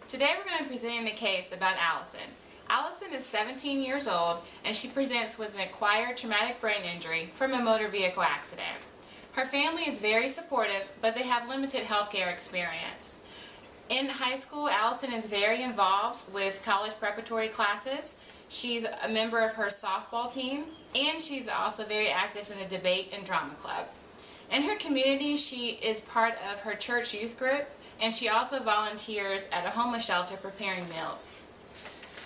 Today we're going to be presenting a case about Allison. Allison is 17 years old and she presents with an acquired traumatic brain injury from a motor vehicle accident. Her family is very supportive, but they have limited healthcare experience. In high school, Allison is very involved with college preparatory classes. She's a member of her softball team, and she's also very active in the debate and drama club. In her community, she is part of her church youth group, and she also volunteers at a homeless shelter preparing meals.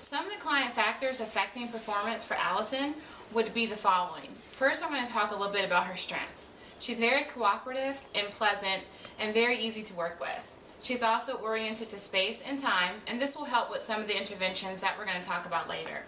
Some of the client factors affecting performance for Allison would be the following. First, I'm going to talk a little bit about her strengths. She's very cooperative and pleasant and very easy to work with. She's also oriented to space and time, and this will help with some of the interventions that we're going to talk about later.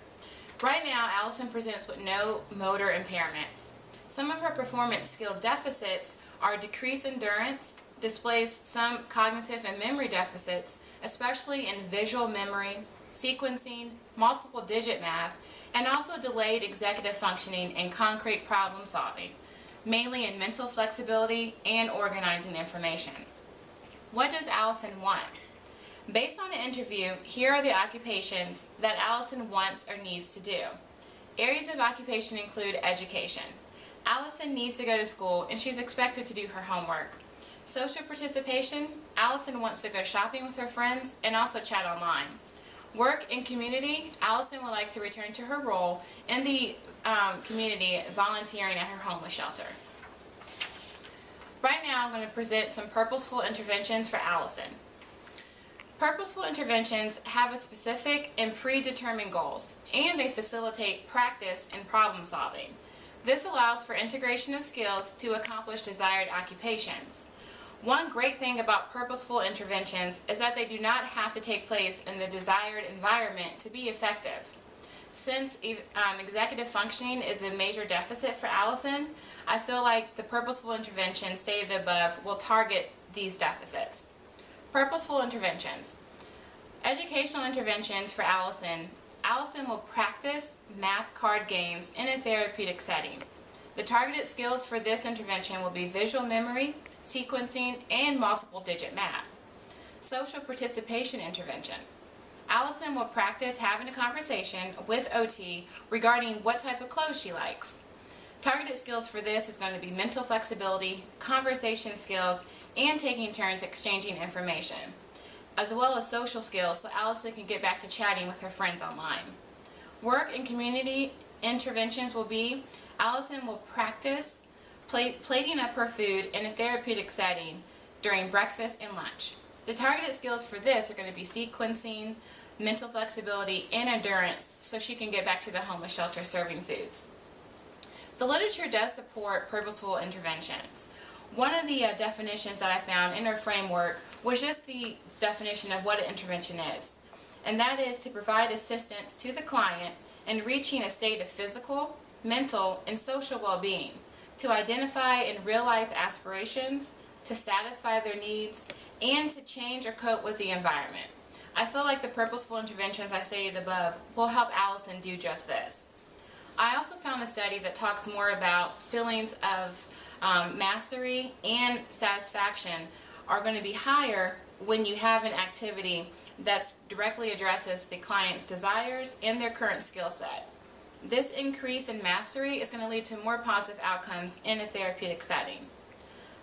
Right now, Allison presents with no motor impairments. Some of her performance skill deficits are decreased endurance, displays some cognitive and memory deficits, especially in visual memory, sequencing, multiple digit math, and also delayed executive functioning and concrete problem solving, mainly in mental flexibility and organizing information. What does Allison want? Based on the interview, here are the occupations that Allison wants or needs to do. Areas of occupation include education. Allison needs to go to school and she's expected to do her homework. Social participation, Allison wants to go shopping with her friends and also chat online. Work and community, Allison would like to return to her role in the community volunteering at her homeless shelter. Right now, I'm going to present some purposeful interventions for Allison. Purposeful interventions have a specific and predetermined goals, and they facilitate practice in problem solving. This allows for integration of skills to accomplish desired occupations. One great thing about purposeful interventions is that they do not have to take place in the desired environment to be effective. Since executive functioning is a major deficit for Allison, I feel like the purposeful interventions stated above will target these deficits. Purposeful interventions. Educational interventions for Allison. Allison will practice math card games in a therapeutic setting. The targeted skills for this intervention will be visual memory, sequencing, and multiple digit math. Social participation intervention. Allison will practice having a conversation with OT regarding what type of clothes she likes. Targeted skills for this is going to be mental flexibility, conversation skills, and taking turns exchanging information, as well as social skills so Allison can get back to chatting with her friends online. Work and community interventions will be Allison will practice plating up her food in a therapeutic setting during breakfast and lunch. The targeted skills for this are going to be sequencing, mental flexibility, and endurance so she can get back to the homeless shelter serving foods. The literature does support purposeful interventions. One of the definitions that I found in her framework was just the definition of what an intervention is, and that is to provide assistance to the client in reaching a state of physical, mental, and social well-being, to identify and realize aspirations, to satisfy their needs, and to change or cope with the environment. I feel like the purposeful interventions I stated above will help Allison do just this. I also found a study that talks more about feelings of mastery and satisfaction are going to be higher when you have an activity that directly addresses the client's desires and their current skill set. This increase in mastery is going to lead to more positive outcomes in a therapeutic setting.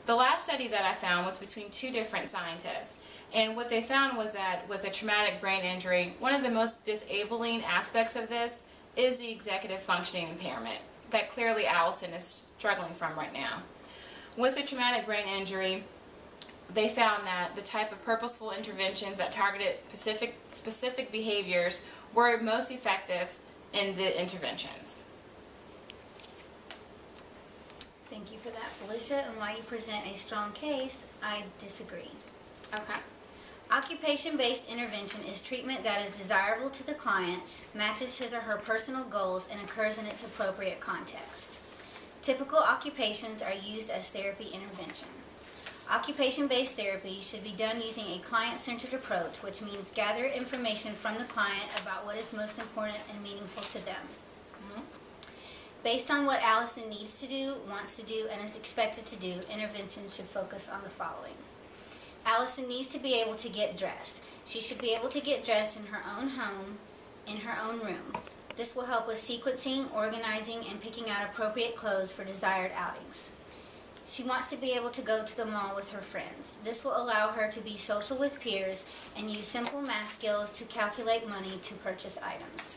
The last study that I found was between two different scientists, and what they found was that with a traumatic brain injury, one of the most disabling aspects of this is the executive functioning impairment that clearly Allison is struggling from right now. With a traumatic brain injury, they found that the type of purposeful interventions that targeted specific behaviors were most effective in the interventions. Thank you for that, Felicia. And while you present a strong case, I disagree. Okay. Occupation-based intervention is treatment that is desirable to the client, matches his or her personal goals, and occurs in its appropriate context. Typical occupations are used as therapy intervention. Occupation-based therapy should be done using a client-centered approach, which means gather information from the client about what is most important and meaningful to them. Based on what Allison needs to do, wants to do, and is expected to do, intervention should focus on the following. Allison needs to be able to get dressed. She should be able to get dressed in her own home, in her own room. This will help with sequencing, organizing, and picking out appropriate clothes for desired outings. She wants to be able to go to the mall with her friends. This will allow her to be social with peers and use simple math skills to calculate money to purchase items.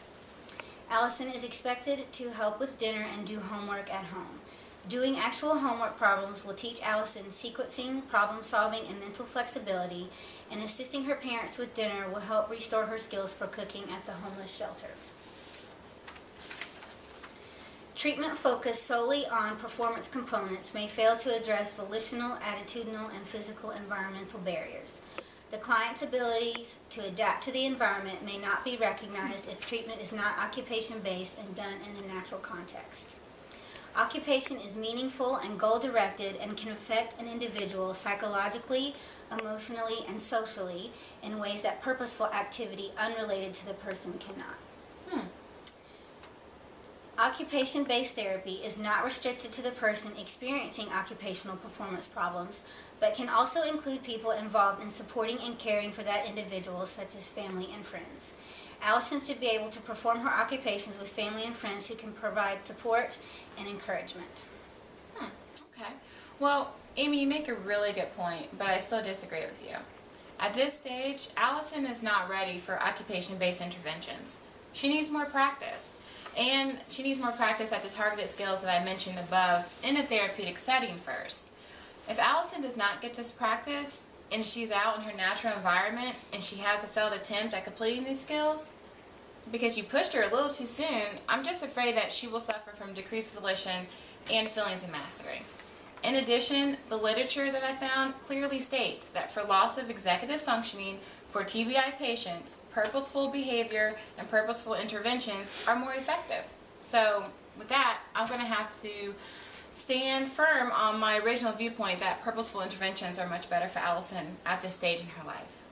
Allison is expected to help with dinner and do homework at home. Doing actual homework problems will teach Allison sequencing, problem solving, and mental flexibility, and assisting her parents with dinner will help restore her skills for cooking at the homeless shelter. Treatment focused solely on performance components may fail to address volitional, attitudinal, and physical environmental barriers. The client's abilities to adapt to the environment may not be recognized if treatment is not occupation-based and done in the natural context. Occupation is meaningful and goal-directed and can affect an individual psychologically, emotionally, and socially in ways that purposeful activity unrelated to the person cannot. Occupation-based therapy is not restricted to the person experiencing occupational performance problems, but can also include people involved in supporting and caring for that individual, such as family and friends. Allison should be able to perform her occupations with family and friends who can provide support and encouragement. Okay. Well, Amy, you make a really good point, but I still disagree with you. At this stage, Allison is not ready for occupation-based interventions. She needs more practice. And she needs more practice at the targeted skills that I mentioned above in a therapeutic setting first. If Allison does not get this practice and she's out in her natural environment and she has a failed attempt at completing these skills, because you pushed her a little too soon, I'm just afraid that she will suffer from decreased volition and feelings of mastery. In addition, the literature that I found clearly states that for loss of executive functioning for TBI patients, purposeful behavior and purposeful interventions are more effective. So with that, I'm going to have to stand firm on my original viewpoint that purposeful interventions are much better for Allison at this stage in her life.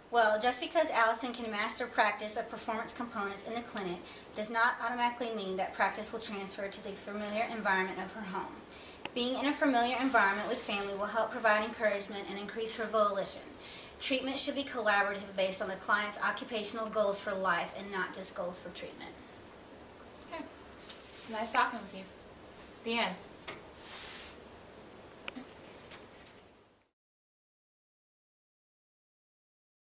Well, just because Allison can master practice of performance components in the clinic does not automatically mean that practice will transfer to the familiar environment of her home. Being in a familiar environment with family will help provide encouragement and increase her volition. Treatment should be collaborative based on the client's occupational goals for life and not just goals for treatment. Okay. Nice talking with you. The end.